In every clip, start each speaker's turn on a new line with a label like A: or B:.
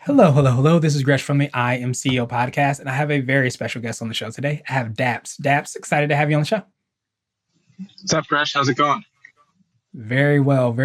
A: Hello, hello, hello. This is Gresh from the I Am CEO podcast, and I have a very special guest on the show today. I have Dappz. Dappz, excited to have you on the show.
B: What's up, Gresh? How's it going?
A: Very well,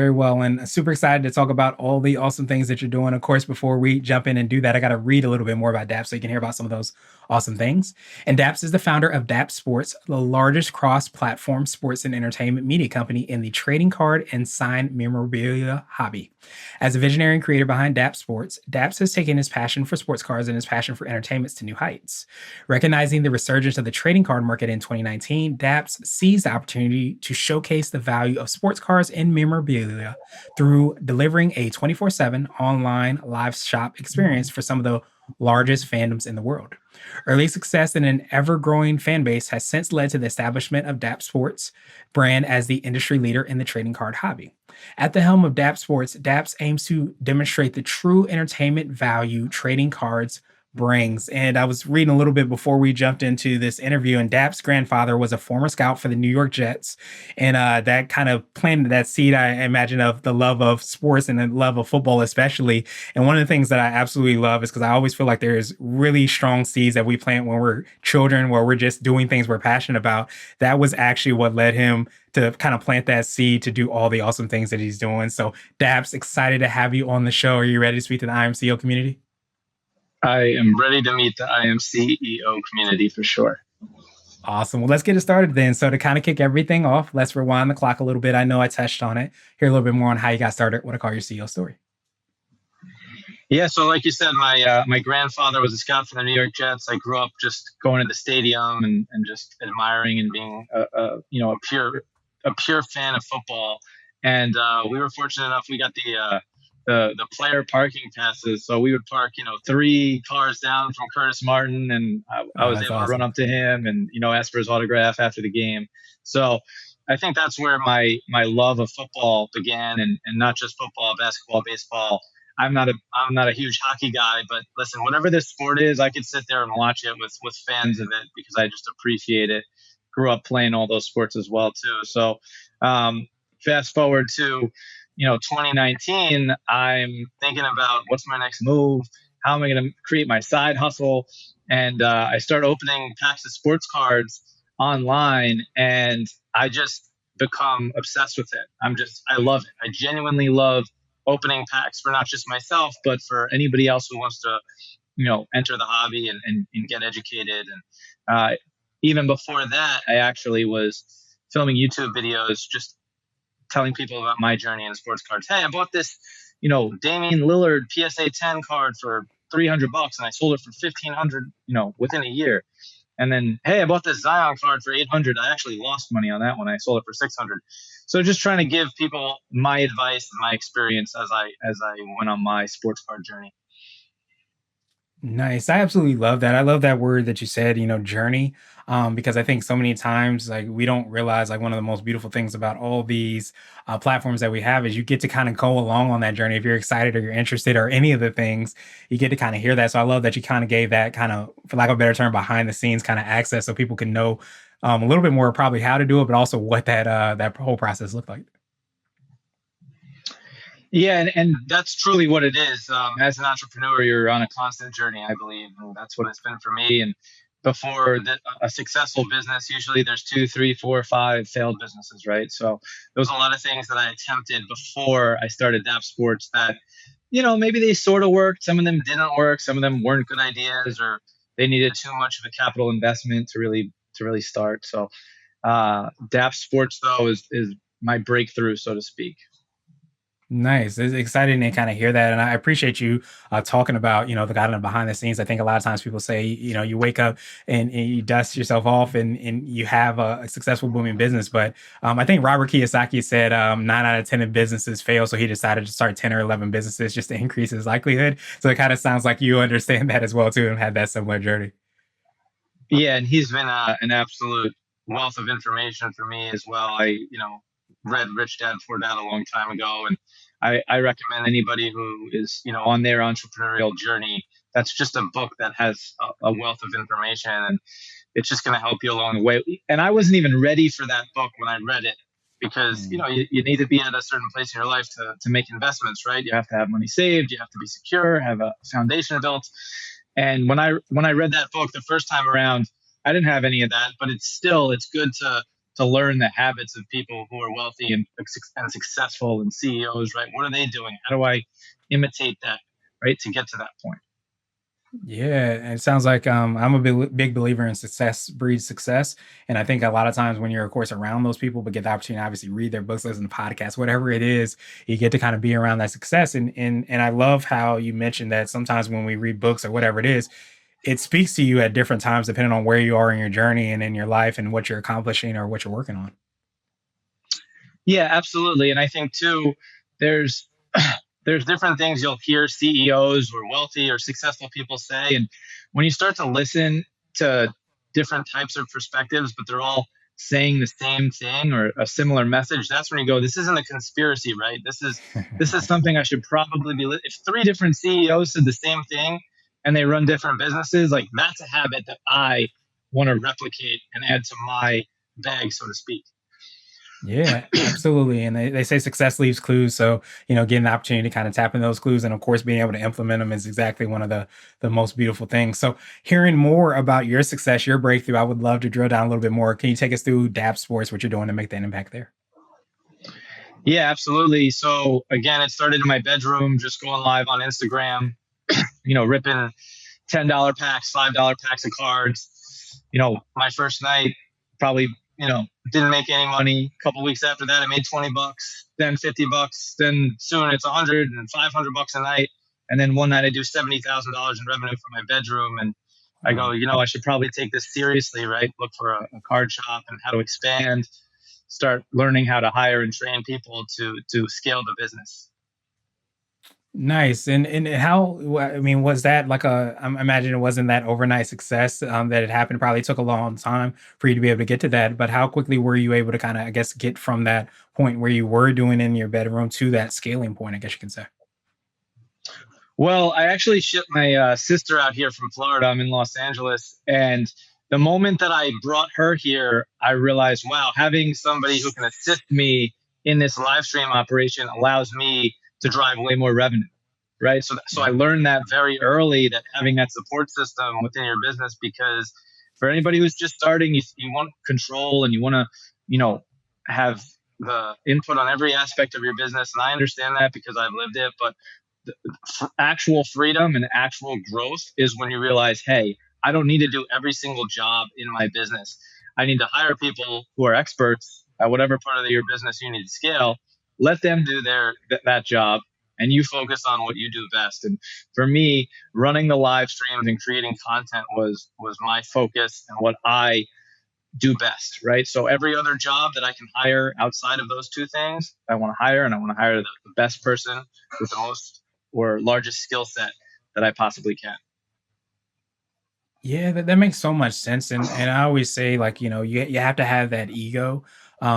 A: and super excited to talk about all the awesome things that you're doing. Of course, before we jump in and do that, I got to read a little bit more about Dappz so you can hear about some of those awesome things. And Dappz is the founder of Dappz Sports, the largest cross-platform sports and entertainment media company in the trading card and signed memorabilia hobby. As a visionary and creator behind Dappz Sports, Dappz has taken his passion for sports cards and his passion for entertainment to new heights. Recognizing the resurgence of the trading card market in 2019, Dappz seized the opportunity to showcase the value of sports cards and memorabilia through delivering a 24/7 online live shop experience for some of the largest fandoms in the world. Early success and an ever growing fan base has since led to the establishment of Dappz Sports brand as the industry leader in the trading card hobby. At the helm of Dappz Sports, Dappz aims to demonstrate the true entertainment value trading cards brings. And I was reading a little bit before we jumped into this interview, and Dapp's grandfather was a former scout for the New York Jets. And that kind of planted that seed, I imagine, of the love of sports and the love of football, especially. And one of the things that I absolutely love is because I always feel like there's really strong seeds that we plant when we're children, where we're just doing things we're passionate about. That was actually what led him to kind of plant that seed to do all the awesome things that he's doing. So, Dapp's, excited to have you on the show. Are you ready to speak to the IMCO community?
B: I am ready to meet the IMCEO community for sure.
A: Awesome. Well, let's get it started then. So to kind of kick everything off, let's rewind the clock a little bit. I know I touched on it. Hear a little bit more on how you got started. What I call your CEO story.
B: Yeah, so like you said, my grandfather was a scout for the New York Jets. I grew up just going to the stadium and just admiring and being a pure fan of football. And we were fortunate enough, we got the player parking passes. So we would park, three cars down from Curtis Martin, and I
A: Oh,
B: was
A: that's
B: able to run
A: awesome.
B: up to him and ask for his autograph after the game. So I think that's where my love of football began, and not just football, basketball, baseball. I'm not a huge hockey guy, but listen, whatever this sport is, I could sit there and watch it with fans of it because I just appreciate it. Grew up playing all those sports as well too. So fast forward to 2019, I'm thinking about what's my next move? How am I going to create my side hustle? And I start opening packs of sports cards online, and I just become obsessed with it. I love it. I genuinely love opening packs for not just myself, but for anybody else who wants to, enter the hobby and get educated. And even before that, I actually was filming YouTube videos, just telling people about my journey in sports cards. Hey, I bought this, Damian Lillard PSA 10 card for $300, and I sold it for 1,500, within a year. And then, hey, I bought this Zion card for 800. I actually lost money on that one. I sold it for 600. So just trying to give people my advice and my experience as I went on my sports card journey.
A: Nice. I absolutely love that. I love that word that you said, journey, because I think so many times, like, we don't realize, like, one of the most beautiful things about all these platforms that we have is you get to kind of go along on that journey. If you're excited or you're interested or any of the things, you get to kind of hear that. So I love that you kind of gave that kind of, for lack of a better term, behind the scenes kind of access so people can know a little bit more probably how to do it, but also what that whole process looked like.
B: Yeah, and that's truly what it is. As an entrepreneur, you're on a constant journey, I believe, and that's what it's been for me. And before a successful business, usually there's two, three, four, five failed businesses, right? So there was a lot of things that I attempted before I started Dappz Sports that, maybe they sort of worked. Some of them didn't work. Some of them weren't good ideas, or they needed too much of a capital investment to really start. So Dappz Sports, though, is my breakthrough, so to speak.
A: Nice. It's exciting to kind of hear that. And I appreciate you talking about, the kind of behind the scenes. I think a lot of times people say, you wake up and you dust yourself off and you have a successful booming business. But I think Robert Kiyosaki said 9 out of 10 of businesses fail. So he decided to start 10 or 11 businesses just to increase his likelihood. So it kind of sounds like you understand that as well, too, and had that similar journey.
B: Yeah, and he's been an absolute wealth of information for me as well. Read Rich Dad Poor Dad a long time ago, and I recommend anybody who is, on their entrepreneurial journey. That's just a book that has a wealth of information, and it's just going to help you along the way. And I wasn't even ready for that book when I read it because
A: Mm.
B: you need to be at a certain place in your life to make investments, right? You have to have money saved, you have to be secure, have a foundation built. And when I read that book the first time around, I didn't have any of that, but it's good to learn the habits of people who are wealthy and successful and CEOs, right? What are they doing? How do I imitate that, right, to get to that point?
A: Yeah, and it sounds like I'm a big believer in success breeds success, and I think a lot of times when you're, of course, around those people, but get the opportunity to obviously read their books, listen to podcasts, whatever it is, you get to kind of be around that success. And I love how you mentioned that sometimes when we read books or whatever it is, it speaks to you at different times depending on where you are in your journey and in your life and what you're accomplishing or what you're working on.
B: Yeah, absolutely. And I think too, there's there's different things you'll hear CEOs or wealthy or successful people say, and when you start to listen to different types of perspectives, but they're all saying the same thing or a similar message, that's when you go, this isn't a conspiracy, right? This is something I should probably be. If three different CEOs said the same thing and they run different businesses, like that's a habit that I want to replicate and add to my bag, so to speak.
A: Yeah, absolutely. And they say success leaves clues. So, getting the opportunity to kind of tap in those clues and of course being able to implement them is exactly one of the most beautiful things. So hearing more about your success, your breakthrough, I would love to drill down a little bit more. Can you take us through Dappz Sports, what you're doing to make that impact there?
B: Yeah, absolutely. So again, it started in my bedroom, just going live on Instagram, ripping $10 packs, $5 packs of cards. My first night probably, didn't make any money. A couple weeks after that, I made $20, then $50, then soon it's 100 and 500 bucks a night. And then one night I do $70,000 in revenue from my bedroom. And I go,
A: Wow.
B: I should probably take this seriously, right? Look for a card shop and how to expand, start learning how to hire and train people to scale the business.
A: Nice. And how, I mean, was that like I imagine it wasn't that overnight success that it happened. Probably took a long time for you to be able to get to that. But how quickly were you able to kind of, I guess, get from that point where you were doing in your bedroom to that scaling point, I guess you can say?
B: Well, I actually shipped my sister out here from Florida. I'm in Los Angeles. And the moment that I brought her here, I realized, wow, having somebody who can assist me in this live stream operation allows me to drive way more revenue. Right. So I
A: Yeah.
B: learned that very early, that having that support system within your business, because for anybody who's just starting, you want control and you want to, you know, have the input on every aspect of your business. And I understand that because I've lived it. But actual freedom and actual growth is when you realize, hey, I don't need to do every single job in my business. I need to hire people who are experts at whatever part of your business you need to scale. Let them do that job, and you focus on what you do best. And for me, running the live streams and creating content was my focus and what I do best, right? So every other job that I can hire outside of those two things, I want to hire, and I want to hire the best person with the most or largest skill set that I possibly can.
A: Yeah, that makes so much sense. And I always say, like, you have to have that ego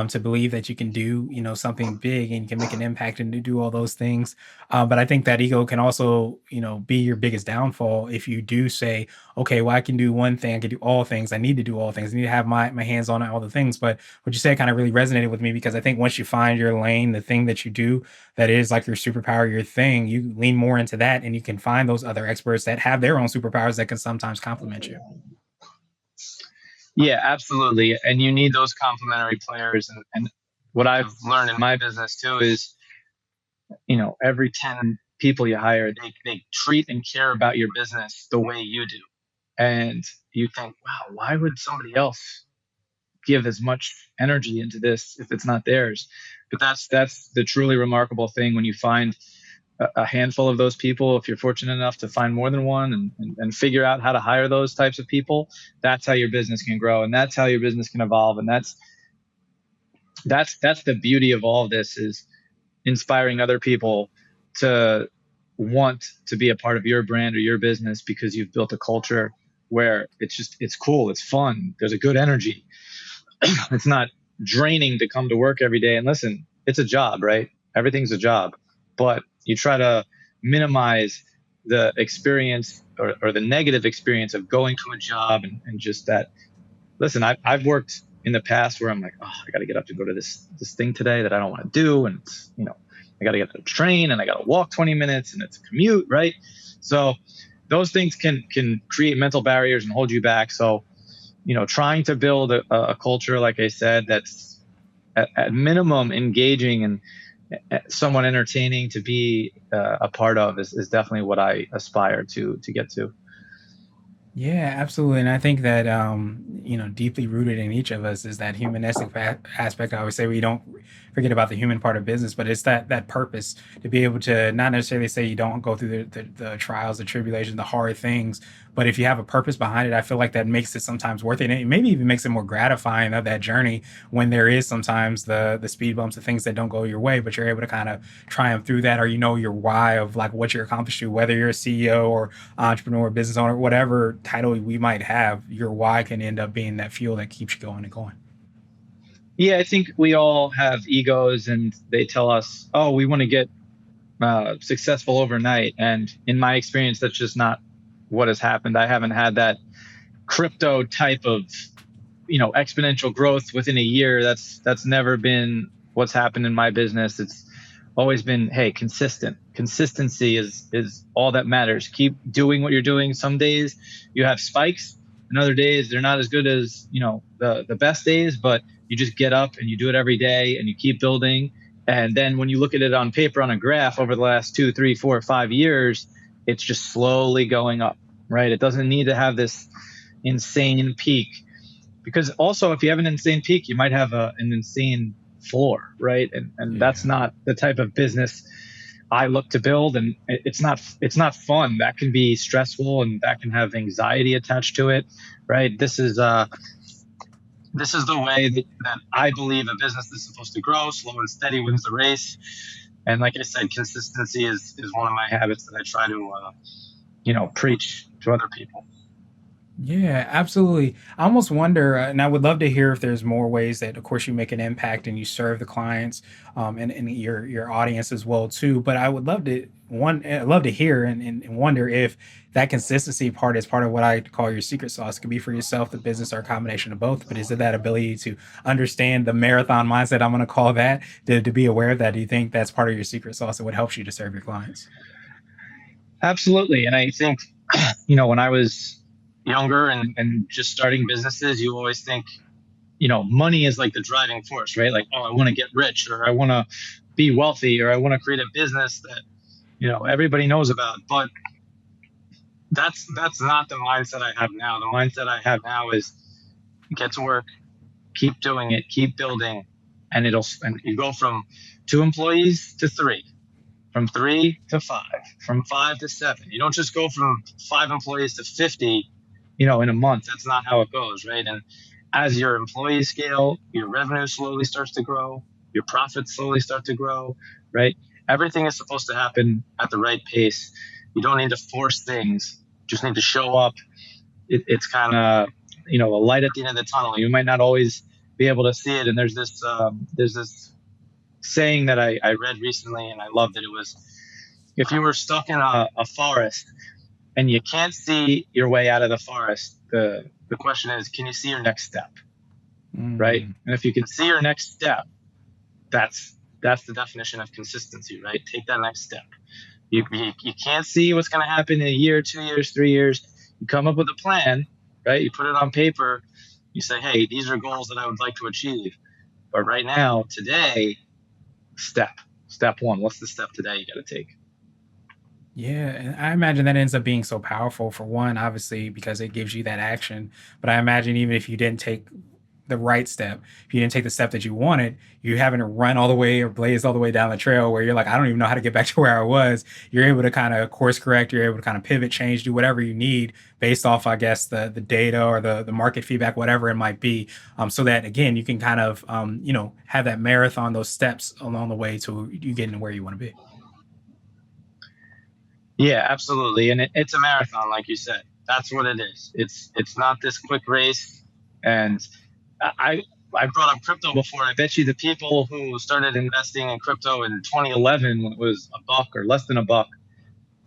A: to believe that you can do, something big and you can make an impact and do all those things. But I think that ego can also, be your biggest downfall if you do say, okay, well, I can do one thing, I can do all things, I need to do all things, I need to have my hands on all the things. But what you said kind of really resonated with me because I think once you find your lane, the thing that you do that is like your superpower, your thing, you lean more into that and you can find those other experts that have their own superpowers that can sometimes complement you.
B: Yeah, absolutely. And you need those complementary players. And what I've learned in my business too is, every 10 people you hire, they treat and care about your business the way you do. And you think, wow, why would somebody else give as much energy into this if it's not theirs? But that's the truly remarkable thing when you find a handful of those people. If you're fortunate enough to find more than one and figure out how to hire those types of people, that's how your business can grow and that's how your business can evolve. And that's the beauty of all of this, is inspiring other people to want to be a part of your brand or your business because you've built a culture where it's cool, it's fun, there's a good energy. It's not draining to come to work every day. And listen, it's a job, right? Everything's a job, but you try to minimize the experience or the negative experience of going to a job and just that. Listen, I've worked in the past where I'm like, oh, I got to get up to go to this thing today that I don't want to do, and it's, I got to get to the train and I got to walk 20 minutes and it's a commute, right? So those things can create mental barriers and hold you back. So trying to build a culture, like I said, that's at minimum engaging and somewhat entertaining to be a part of is definitely what I aspire to get to.
A: Yeah, absolutely. And I think that, deeply rooted in each of us is that humanistic aspect. I always say we don't forget about the human part of business, but it's that purpose to be able to not necessarily say you don't go through the trials, the tribulations, the hard things, but if you have a purpose behind it, I feel like that makes it sometimes worth it. And it maybe even makes it more gratifying of that journey when there is sometimes the speed bumps, the things that don't go your way, but you're able to kind of triumph through that, or your why of like what you're accomplished to, whether you're a CEO or entrepreneur, business owner, whatever title we might have, your why can end up being that fuel that keeps you going and going.
B: Yeah, I think we all have egos, and they tell us, "Oh, we want to get successful overnight." And in my experience, that's just not what has happened. I haven't had that crypto type of exponential growth within a year. That's never been what's happened in my business. It's always been, hey, consistency is all that matters. Keep doing what you're doing. Some days you have spikes, and other days they're not as good as the best days, but you just get up and you do it every day and you keep building. And then when you look at it on paper on a graph over the last 2, 3, 4, 5 years, it's just slowly going up, right? It doesn't need to have this insane peak, because also if you have an insane peak, you might have an insane floor, right? And that's
A: Yeah.
B: not the type of business I look to build, and it's not fun. That can be stressful, and that can have anxiety attached to it, right? This is the way that I believe a business is supposed to grow. Slow and steady wins the race. And like I said, consistency is one of my habits that I try to preach to other people.
A: Yeah, absolutely. I almost wonder, and I would love to hear if there's more ways that, of course, you make an impact and you serve the clients, and your audience as well too. But I would love to I'd love to hear and wonder if that consistency part is part of what I call your secret sauce. It could be for yourself, the business, or a combination of both. But is it that ability to understand the marathon mindset? I'm going to call that to be aware of that. Do you think that's part of your secret sauce and what helps you to serve your clients?
B: Absolutely. And I think, when I was younger and just starting businesses, you always think, money is like the driving force, right? Like, oh, I want to get rich, or I want to be wealthy, or I want to create a business that, everybody knows about. But that's not the mindset I have now. The mindset I have now is get to work, keep doing it, keep building, and you go from 2 employees to three, from 3 to 5, from 5 to 7. You don't just go from 5 employees to 50, in a month. That's not how it goes, right? And as your employees scale, your revenue slowly starts to grow, your profits slowly start to grow, right? Everything is supposed to happen at the right pace. You don't need to force things, you just need to show up. It's kind of, a light at the end of the tunnel. You might not always be able to see it. And there's this saying that I read recently, and I loved it. It was, if you were stuck in a forest and you can't see your way out of the forest, the question is, can you see your next step, right?
A: Mm.
B: And if you can see your next step, that's the definition of consistency, right? Take that next step. You can't see what's going to happen in a year, 2 years, 3 years. You come up with a plan, right? You put it on paper. You say, hey, these are goals that I would like to achieve. But right now, today, step step one. What's the step today you got to take?
A: Yeah, and I imagine that ends up being so powerful for one, obviously, because it gives you that action. But I imagine even if you didn't take the right step, if you didn't take the step that you wanted, you having to run all the way or blaze all the way down the trail where you're like, I don't even know how to get back to where I was. You're able to kind of course correct, you're able to kind of pivot, change, do whatever you need based off, I guess, the data or the market feedback, whatever it might be. So that again, you can kind of have that marathon, those steps along the way to you getting to where you want to be.
B: Yeah, absolutely. And it's a marathon, like you said. That's what it is. It's not this quick race. And I I brought up crypto before. I bet you the people who started investing in crypto in 2011 when it was a buck or less than a buck,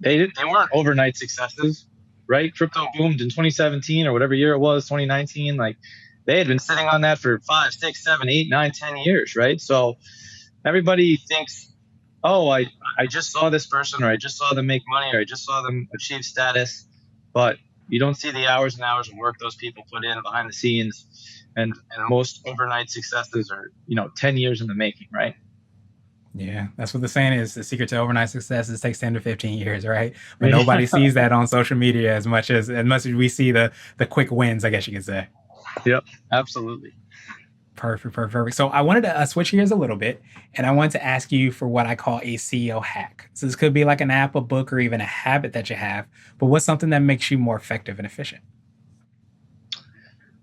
B: they weren't overnight successes, right? Crypto boomed in 2017 or whatever year it was, 2019. Like they had been sitting on that for 5, 6, 7, 8, 9, 10 years, right? So everybody thinks, oh, I just saw this person, or I just saw them make money, or I just saw them achieve status, but you don't see the hours and hours of work those people put in behind the scenes, and most overnight successes are 10 years in the making, right?
A: Yeah, that's what the saying is. The secret to overnight success is takes 10 to 15 years, right? But nobody sees that on social media as much as we see the quick wins, I guess you could say.
B: Yep, absolutely.
A: Perfect, perfect, perfect. So I wanted to switch gears a little bit, and I wanted to ask you for what I call a CEO hack. So this could be like an app, a book, or even a habit that you have. But what's something that makes you more effective and efficient?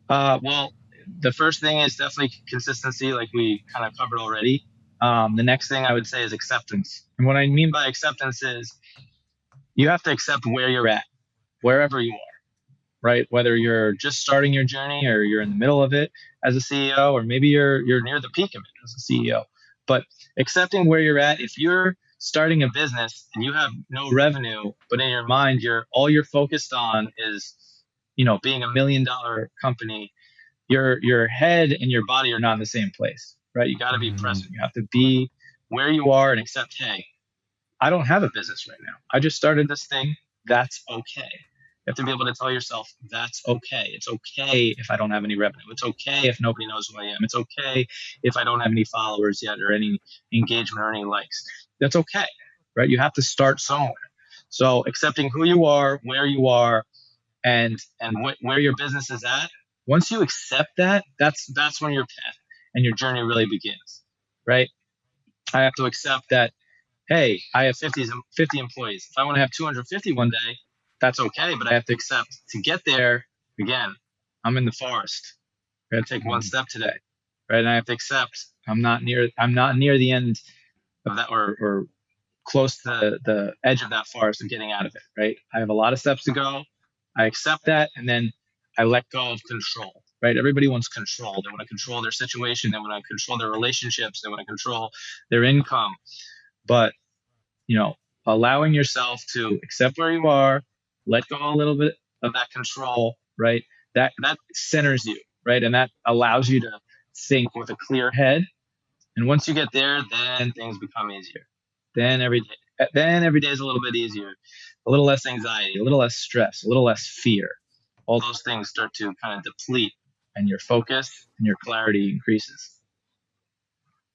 B: Well, the first thing is definitely consistency, like we kind of covered already. The next thing I would say is acceptance. And what I mean by acceptance is you have to accept where you're at, wherever you are, right? Whether you're just starting your journey or you're in the middle of it as a CEO, or maybe you're near the peak of it as a CEO. But accepting where you're at, if you're starting a business and you have no revenue, but in your mind you're focused on is being $1 million company, your head and your body are not in the same place, right? You got to be
A: Mm,
B: present. You have to be where you are and accept, hey, I don't have a business right now. I just started this thing. That's okay. You have to be able to tell yourself that's okay. It's okay if I don't have any revenue. It's okay if nobody knows who I am. It's okay if I don't have any followers yet or any engagement or any likes. That's okay, right? You have to start somewhere. So accepting who you are, where you are, and where your business is at. Once you accept that, that's when your path and your journey really begins, right? I have to accept that, hey, I have 50 employees. If I want to have 250 one day, that's okay. But I have to accept to get there, again, I'm in the forest. I got to take one
A: mm,
B: step today, right? And I have to accept I'm not near the end of that, or close to the edge of that forest and getting out of it, right? I have a lot of steps to go. I accept that, and then I let go of control, right? Everybody wants control. They want to control their situation. They want to control their relationships. They want to control their income. But you know, allowing yourself to accept where you are, let go a little bit of that control, right? That centers you, right? And that allows you to think with a clear head. And once you get there, then things become easier. Then every day is a little bit easier, a little less anxiety, a little less stress, a little less fear. All those things start to kind of deplete, and your focus and your clarity increases.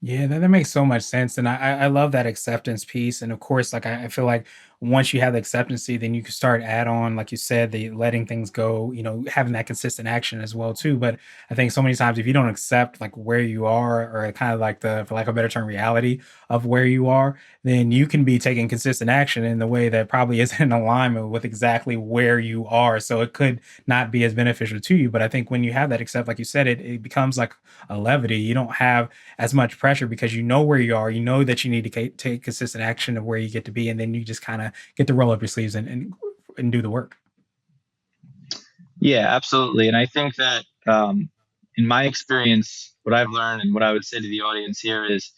A: yeah, that makes so much sense, and I love that acceptance piece. And of course, like I feel like once you have the acceptance, then you can start add on, like you said, the letting things go. Having that consistent action as well too. But I think so many times if you don't accept like where you are, or kind of like the, for lack of a better term, reality of where you are, then you can be taking consistent action in the way that probably isn't in alignment with exactly where you are. So it could not be as beneficial to you. But I think when you have that accept, like you said, it becomes like a levity. You don't have as much pressure because you know where you are. You know that you need to take consistent action of where you get to be, and then you just kind of get to roll up your sleeves and do the work.
B: Yeah, absolutely. And I think that in my experience, what I've learned and what I would say to the audience here is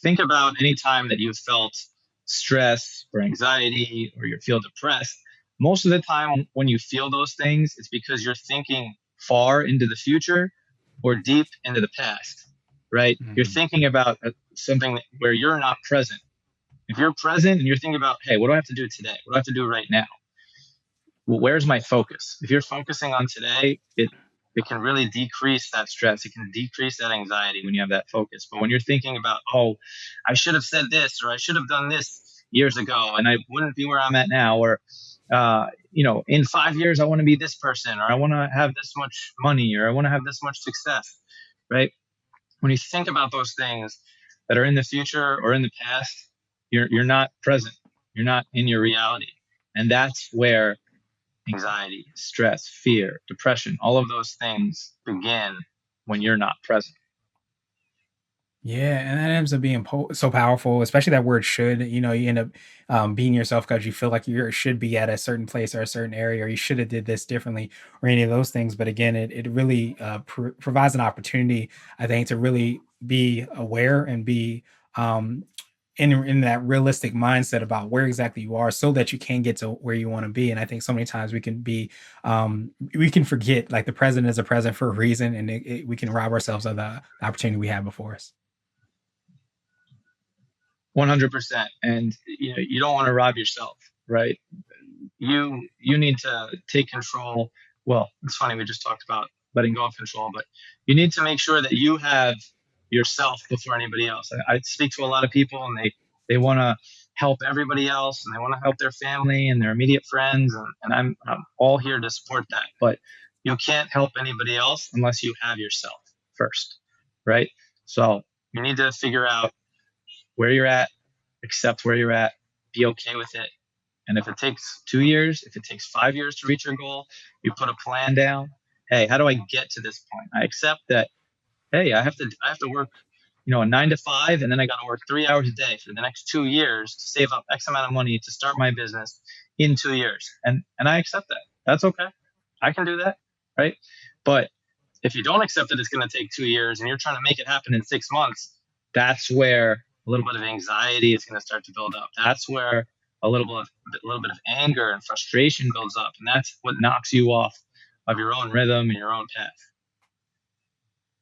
B: think about any time that you've felt stress or anxiety or you feel depressed. Most of the time, when you feel those things, it's because you're thinking far into the future or deep into the past, right? You're
A: Mm,
B: thinking about something where you're not present. If you're present and you're thinking about, hey, what do I have to do today? What do I have to do right now? Well, where's my focus? If you're focusing on today, it can really decrease that stress. It can decrease that anxiety when you have that focus. But when you're thinking about, oh, I should have said this or I should have done this years ago and I wouldn't be where I'm at now, or in 5 years I want to be this person, or I want to have this much money, or I want to have this much success, right? When you think about those things that are in the future or in the past, you're not present. You're not in your reality. And that's where anxiety, stress, fear, depression, all of those things begin when you're not present.
A: yeah, and that ends up being so powerful, especially that word should. You end up being yourself because you feel like you should be at a certain place or a certain area, or you should have did this differently, or any of those things. But again, it really provides an opportunity, I think, to really be aware and be um, in that realistic mindset about where exactly you are so that you can get to where you want to be. And I think so many times we can forget like the present is a present for a reason, and we can rob ourselves of the opportunity we have before us.
B: 100%. And you don't want to rob yourself, right? You need to take control. Well, it's funny, we just talked about letting go of control, but you need to make sure that you have yourself before anybody else. I speak to a lot of people, and they want to help everybody else, and they want to help their family and their immediate friends, and I'm all here to support that. But you can't help anybody else unless you have yourself first, right? So you need to figure out where you're at, accept where you're at, be okay with it. And if it takes 2 years, if it takes 5 years to reach your goal, you put a plan down. Hey, how do I get to this point? I accept that. Hey, I have to work, a 9 to 5, and then I got to work 3 hours a day for the next 2 years to save up X amount of money to start my business in 2 years. And I accept that. That's okay. I can do that, right? But if you don't accept that it's going to take 2 years and you're trying to make it happen in 6 months, that's where a little bit of anxiety is going to start to build up. That's where a little bit of anger and frustration builds up, and that's what knocks you off of your own rhythm and your own path.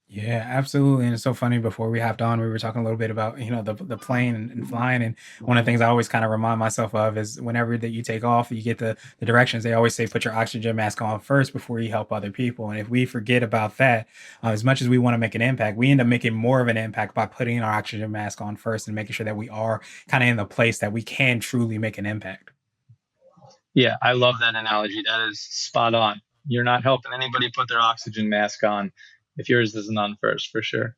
A: Yeah, absolutely. And it's so funny. Before we hopped on, we were talking a little bit about the plane and flying. And one of the things I always kind of remind myself of is whenever that you take off, you get the directions. They always say put your oxygen mask on first before you help other people. And if we forget about that, as much as we want to make an impact, we end up making more of an impact by putting our oxygen mask on first and making sure that we are kind of in the place that we can truly make an impact.
B: Yeah, I love that analogy. That is spot on. You're not helping anybody put their oxygen mask on if yours isn't on first, for sure.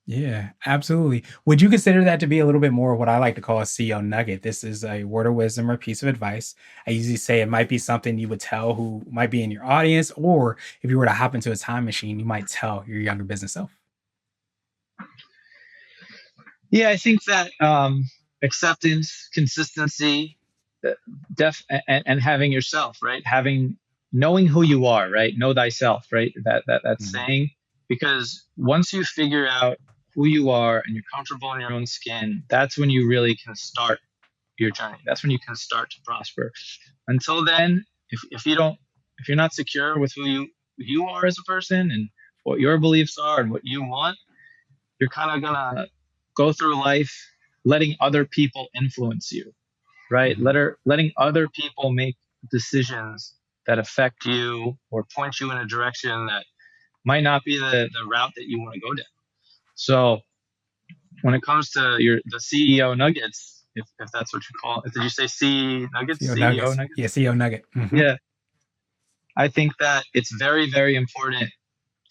A: Yeah, absolutely. Would you consider that to be a little bit more of what I like to call a CEO nugget? This is a word of wisdom or piece of advice. I usually say it might be something you would tell who might be in your audience, or if you were to hop into a time machine, you might tell your younger business self.
B: Yeah, I think that acceptance, consistency, uh, and having yourself, right? Knowing who you are, right? Know thyself, right? That
A: Mhm.
B: saying. Because once you figure out who you are and you're comfortable in your own skin, that's when you really can start your journey. That's when you can start to prosper. Until then, if you're not secure with who you are as a person and what your beliefs are and what you want, you're kind of gonna go through life letting other people influence you, right?
A: Mhm.
B: Letting other people make decisions that affect you or point you in a direction that might not be the route that you want to go down. So when it comes to the CEO nuggets, if that's what you call it, did you say C nuggets,
A: CEO
B: CEO
A: nuggets.
B: nuggets?
A: Yeah, CEO nugget.
B: Yeah, I think that it's very, very important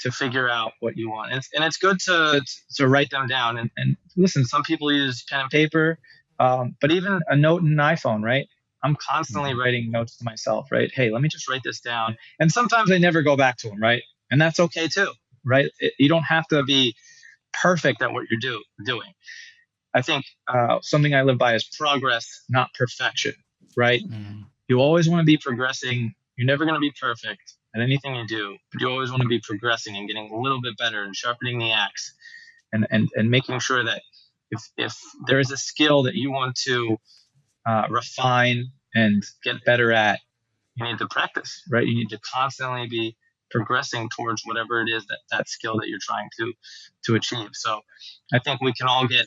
B: to figure out what you want. And it's good to write them down. And listen, some people use pen and paper, but even a note in an iPhone, right? I'm constantly
A: Mhm.
B: writing notes to myself, right? Hey, let me just write this down. And sometimes I never go back to them, right? And that's okay too, right? You don't have to be perfect at what you're doing. I think something I live by is progress, not perfection, right?
A: Mhm.
B: You always want to be progressing. You're never going to be perfect at anything you do, but you always want to be progressing and getting a little bit better and sharpening the axe and making sure that if there is a skill that you want to refine and get better at, you need to practice, right? You need to constantly be progressing towards whatever it is that skill that you're trying to achieve. So I think we can all get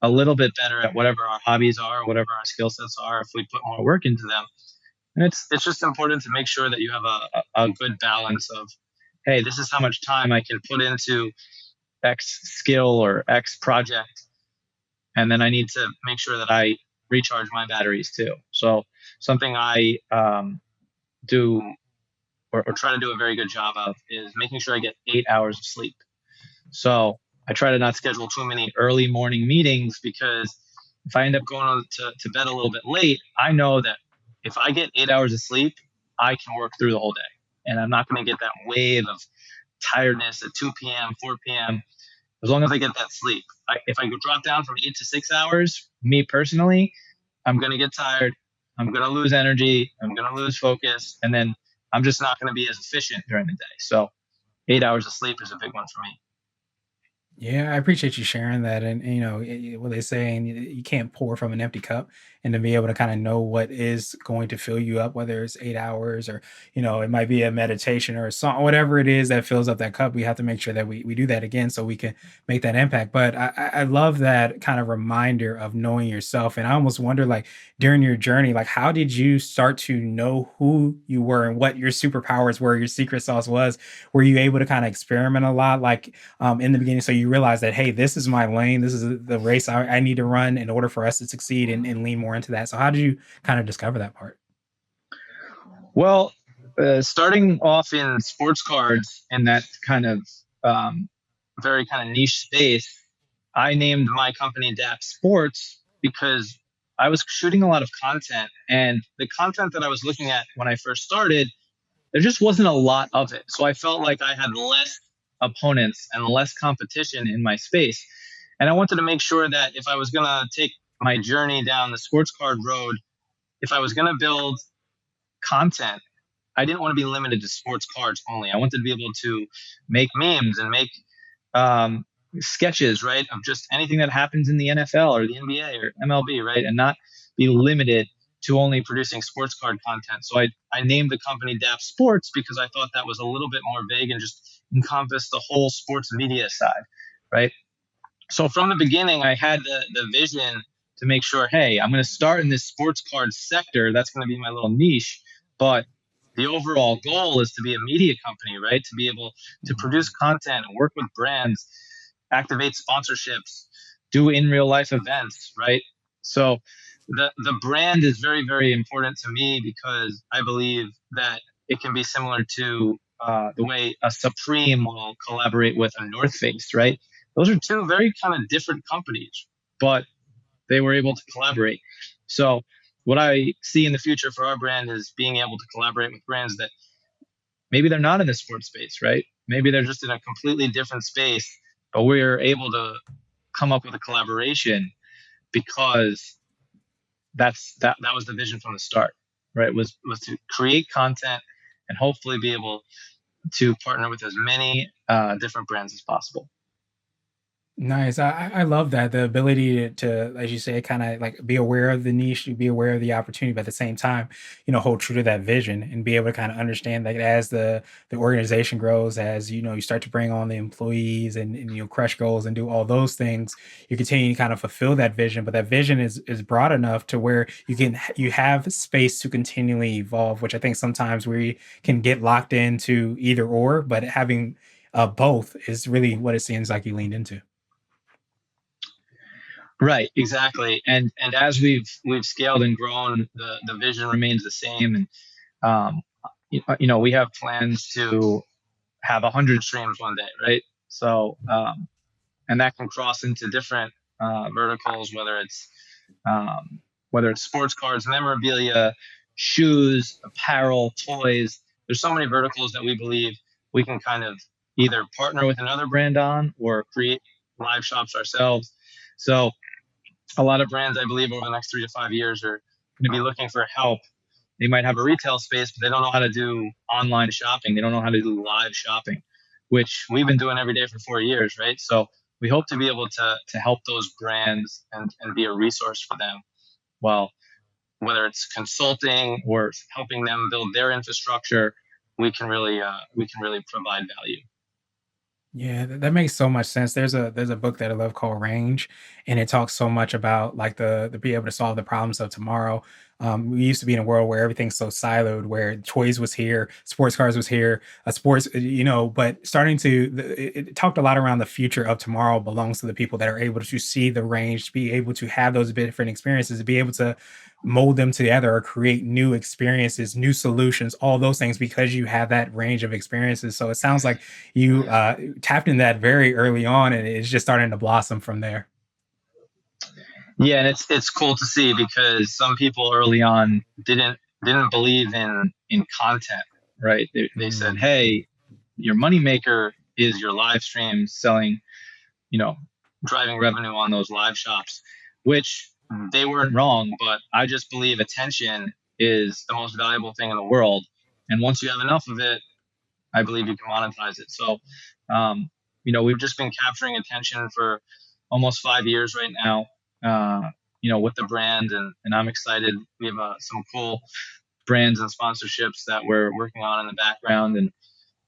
B: a little bit better at whatever our hobbies are, whatever our skill sets are, if we put more work into them. And it's just important to make sure that you have a good balance of, hey, this is how much time I can put into X skill or X project, and then I need to make sure that I recharge my batteries too. So something I do or try to do a very good job of is making sure I get 8 hours of sleep. So I try to not schedule too many early morning meetings because if I end up going to bed a little bit late, I know that if I get 8 hours of sleep, I can work through the whole day. And I'm not going to get that wave of tiredness at 2 p.m., 4 p.m. As long as I get that sleep. If I drop down from 8 to 6 hours, me personally, I'm going to get tired. I'm going to lose energy. I'm going to lose focus. And then I'm just not going to be as efficient during the day. So 8 hours of sleep is a big one for me.
A: Yeah, I appreciate you sharing that. And, what they say, and you can't pour from an empty cup. And to be able to kind of know what is going to fill you up, whether it's 8 hours or, it might be a meditation or a song, whatever it is that fills up that cup, we have to make sure that we do that again so we can make that impact. But I love that kind of reminder of knowing yourself. And I almost wonder, like, during your journey, like, how did you start to know who you were and what your superpowers were, your secret sauce was? Were you able to kind of experiment a lot? Like, in the beginning, so you realize that, hey, this is my lane, this is the race I need to run in order for us to succeed, and lean more into that. So how did you kind of discover that part?
B: Well, starting off in sports cards and that kind of um, very kind of niche space, I named my company Dappz Sports because I was shooting a lot of content, and the content that I was looking at when I first started, there just wasn't a lot of it. So I felt like I had less opponents and less competition in my space. And I wanted to make sure that if I was going to take my journey down the sports card road, if I was going to build content, I didn't want to be limited to sports cards only. I wanted to be able to make memes and make um, sketches, right, of just anything that happens in the NFL or the NBA or MLB, right, and not be limited to only producing sports card content. So I named the company Dappz Sports because I thought that was a little bit more vague and just encompassed the whole sports media side, right? So from the beginning, I had the vision to make sure, hey, I'm going to start in this sports card sector. That's going to be my little niche. But the overall goal is to be a media company, right? To be able to produce content, work with brands, activate sponsorships, do in real life events, right? So the brand is very, very important to me because I believe that it can be similar to the way a Supreme will collaborate with a North Face, right? Those are two very kind of different companies, but they were able to collaborate. So what I see in the future for our brand is being able to collaborate with brands that maybe they're not in the sports space, right? Maybe they're just in a completely different space, but we're able to come up with a collaboration because that was the vision from the start, right? Was to create content and hopefully be able to partner with as many different brands as possible.
A: Nice. I love that, the ability to, as you say, kind of like be aware of the niche, be aware of the opportunity, but at the same time, hold true to that vision and be able to kind of understand that as the organization grows, as you start to bring on the employees and crush goals and do all those things, you continue to kind of fulfill that vision, but that vision is broad enough to where you have space to continually evolve, which I think sometimes we can get locked into either or, but having both is really what it seems like you leaned into.
B: Right, exactly. And as we've scaled and grown, the vision remains the same. And um, we have plans to have 100 streams one day, right? So and that can cross into different verticals, whether it's sports cards, memorabilia, shoes, apparel, toys. There's so many verticals that we believe we can kind of either partner with another brand on or create live shops ourselves. So a lot of brands, I believe, over the next 3 to 5 years are going to be looking for help. They might have a retail space, but they don't know how to do online shopping. They don't know how to do live shopping, which we've been doing every day for 4 years, right? So we hope to be able to help those brands and be a resource for them. Well, whether it's consulting or helping them build their infrastructure, we can really provide value.
A: Yeah, that makes so much sense. There's a book that I love called Range, and it talks so much about like the be able to solve the problems of tomorrow. We used to be in a world where everything's so siloed, where toys was here, sports cars was here, sports, but starting to it talked a lot around the future of tomorrow belongs to the people that are able to see the range, to be able to have those different experiences, to be able to mold them together or create new experiences, new solutions, all those things because you have that range of experiences. So it sounds like you tapped in that very early on, and it's just starting to blossom from there.
B: Yeah, and it's cool to see because some people early on didn't believe in content, right? They said,
A: Mm.
B: "Hey, your moneymaker is your live streams selling, you know, driving revenue on those live shops," which they weren't wrong, but I just believe attention is the most valuable thing in the world, and once you have enough of it, I believe you can monetize it. So, um, we've just been capturing attention for almost 5 years right now. With the brand, and I'm excited. We have some cool brands and sponsorships that we're working on in the background, and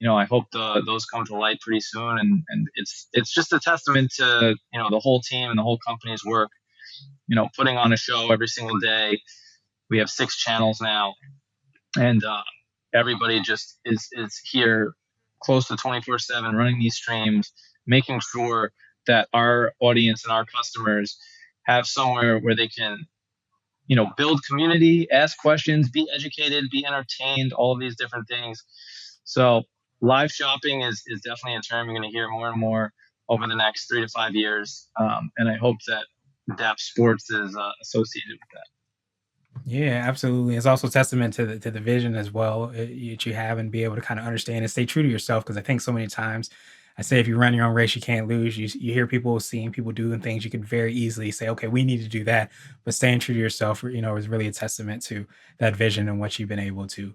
B: I hope those come to light pretty soon. And it's just a testament to the whole team and the whole company's work. Putting on a show every single day. We have 6 channels now, and everybody just is here close to 24/7 running these streams, making sure that our audience and our customers have somewhere where they can build community, ask questions, be educated, be entertained, all of these different things. So live shopping is definitely a term you're going to hear more and more over the next 3 to 5 years. And I hope that Dappz Sports is associated with that.
A: Yeah, absolutely. It's also testament to the vision as well that you have, and be able to kind of understand and stay true to yourself. Because I think so many times, I say if you run your own race, you can't lose. You hear people seeing people doing things, you could very easily say, okay, we need to do that. But staying true to yourself, is really a testament to that vision and what you've been able to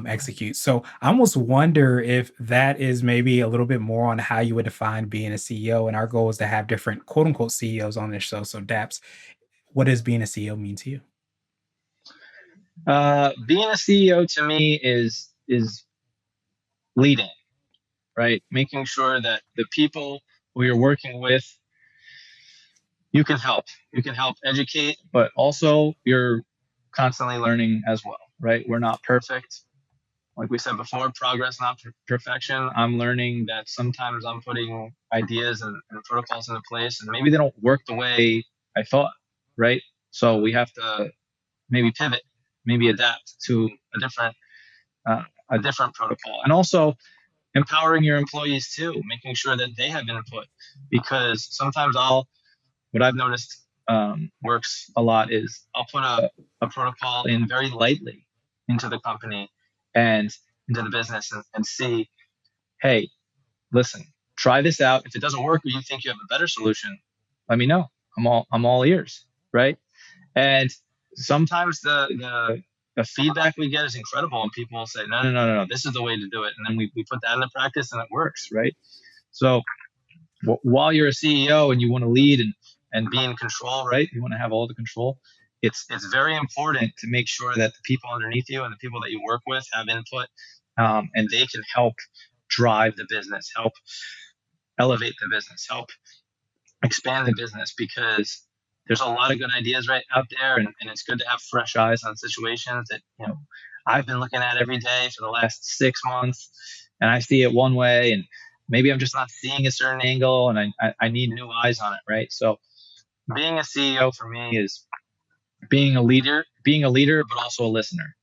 A: execute. So I almost wonder if that is maybe a little bit more on how you would define being a CEO. And our goal is to have different quote unquote CEOs on this show. So Daps, what does being a CEO mean to you?
B: Being a CEO to me is leading, right? Making sure that the people who you're working with, you can help. You can help educate, but also you're constantly learning as well, right? We're not perfect. Like we said before, progress, not perfection. I'm learning that sometimes I'm putting ideas and protocols into place, and maybe they don't work the way I thought, right? So we have to maybe pivot, maybe adapt to uh, a different protocol, and also empowering your employees too, making sure that they have input, because sometimes what I've noticed works a lot is I'll put a protocol in very lightly into the company and into the business, and see, hey, listen, try this out. If it doesn't work, or you think you have a better solution, let me know. I'm all ears, right? And sometimes the feedback we get is incredible, and people will say, no, no, no, no, no, this is the way to do it, and then we put that into practice, and it works, right? So while you're a CEO and you want to lead and be in control, right? You want to have all the control. It's very important to make sure that the people underneath you and the people that you work with have input, and they can help drive the business, help elevate the business, help expand the business, because there's a lot of good ideas right out there, and it's good to have fresh eyes on situations that I've been looking at every day for the last 6 months, and I see it one way, and maybe I'm just not seeing a certain angle, and I need new eyes on it, right? So being a CEO for me is being a leader, but also a listener.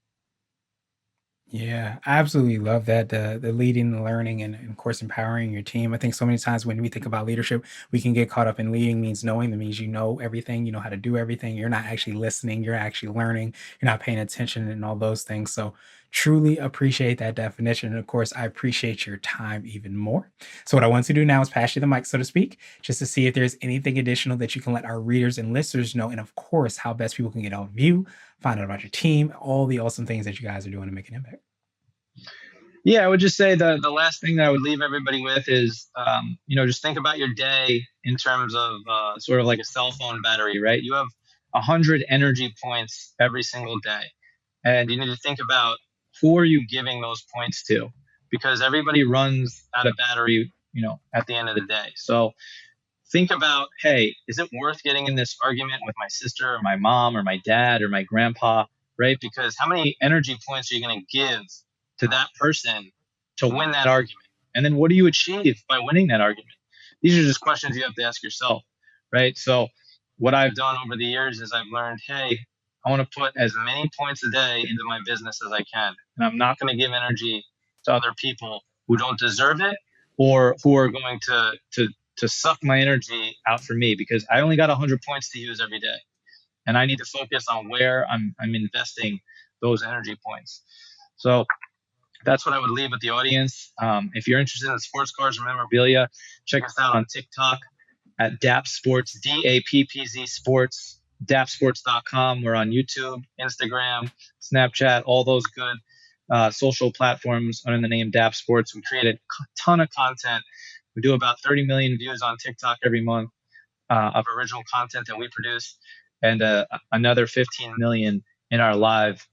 A: Yeah, I absolutely love that, the leading, the learning, and of course empowering your team. I think so many times when we think about leadership, we can get caught up in leading means knowing. That means you know everything, you know how to do everything. You're not actually listening, you're actually learning, you're not paying attention and all those things. So truly appreciate that definition. And of course, I appreciate your time even more. So what I want to do now is pass you the mic, so to speak, just to see if there's anything additional that you can let our readers and listeners know. And of course, how best people can get out of you, find out about your team, all the awesome things that you guys are doing to make an impact.
B: Yeah, I would just say the last thing that I would leave everybody with is, just think about your day in terms of sort of like a cell phone battery, right? You have 100 energy points every single day, and you need to think about who are you giving those points to, because everybody runs out of battery, at the end of the day. So think about, hey, is it worth getting in this argument with my sister or my mom or my dad or my grandpa, right? Because how many energy points are you going to give to that person to win that argument? And then what do you achieve by winning that argument? These are just questions you have to ask yourself, right? So what I've done over the years is I've learned, hey, I want to put as many points a day into my business as I can. And I'm not going to give energy to other people who don't deserve it, or who are going to suck my energy out for me, because I only got 100 points to use every day, and I need to focus on where I'm investing those energy points. So that's what I would leave with the audience. If you're interested in sports cars or memorabilia, check us out on TikTok at Dappz Sports, Dappz Sports, dappsports.com. We're on YouTube, Instagram, Snapchat, all those good social platforms under the name Dappz Sports. We create a ton of content We do about 30 million views on TikTok every month of original content that we produce, and another 15 million in our live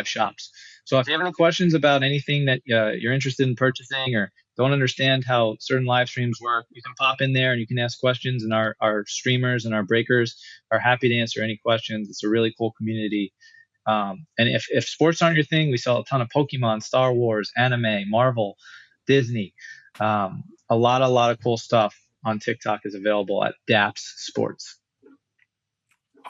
B: shops. So if you have any questions about anything that you're interested in purchasing or don't understand how certain live streams work, you can pop in there and you can ask questions, and our streamers and our breakers are happy to answer any questions. It's a really cool community. And if sports aren't your thing, we sell a ton of Pokemon, Star Wars, anime, Marvel, Disney. A lot of cool stuff on TikTok is available at Dappz Sports.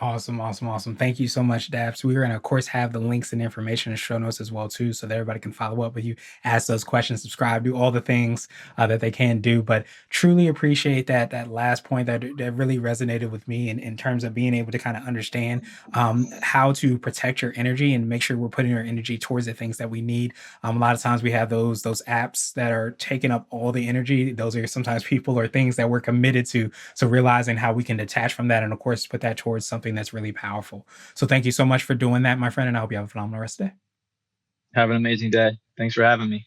A: Awesome, awesome, awesome. Thank you so much, Daps. We're going to, of course, have the links and information and show notes as well, too, so that everybody can follow up with you, ask those questions, subscribe, do all the things that they can do. But truly appreciate that last point that really resonated with me in terms of being able to kind of understand how to protect your energy and make sure we're putting our energy towards the things that we need. A lot of times we have those apps that are taking up all the energy. Those are sometimes people or things that we're committed to. So realizing how we can detach from that and, of course, put that towards something that's really powerful. So thank you so much for doing that, my friend, and I hope you have a phenomenal rest of the day.
B: Have an amazing day. Thanks for having me.